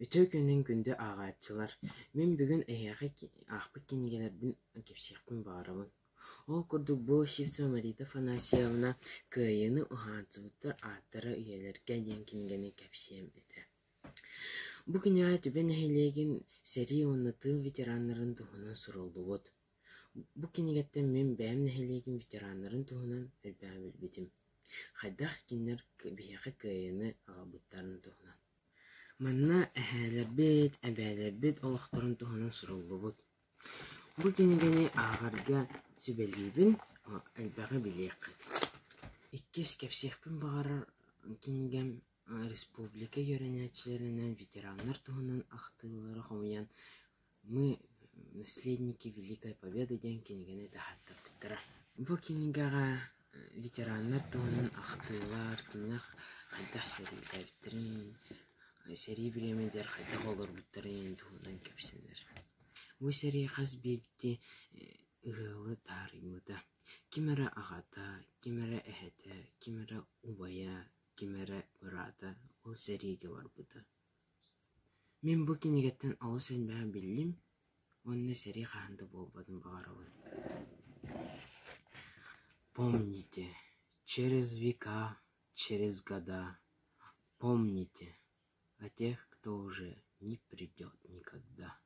Өтө күннен күндө ағаатчылар. Мен бүгін эйяға ақпы кенегелердің кепсияқпын бағарабын. Ол күрдік бұл Шевцова Марита Афанасьевна күйені ұханцыбыттыр аттары үйелерге ден кенгені кепсием еді. Бұл күні түбен әйелеген сәрі оннаты ветеранларын тұғынан сұрылды от. Бұл кенегеттен мен бәйім әйелеген ветеранларын тұғынан әлбәм білбетім. Қайдақ кенер бияқы күйені ағабыттарын тұғынан. Манна әбәлер бет олықтырын тұғынан сұрылды от. Бұл кенегені ағарға сөбелейбін әлбәғі білейік қайд. Иккес кәпсияқпын бағарар кенегем республика йөрәнәтчілерінен ветеранлар тұғынан ақтығылары қомиян мы наследники Великой Победы ден кенегені тахаттар бұттыра. Бұл кенегаға ветеранлар тұғынан ақтығылар кенеғ қайдақ сәрі білемедер қайдақ олар бұттырын тұғынан кәпсендер. Бұл сәрі қаз бетті ұғылы тарымыда. Кемәрі ағата, кемәрі әхеті, кемәрі убая, кемәрі ұрата, ол сәріге бар бұда. Мен бұл кенегеттен алы сәлбәға білім, онны сәрі қағанды болбадың бағарауын. Помните, через века, через года, помните о тех, кто уже не придет никогда.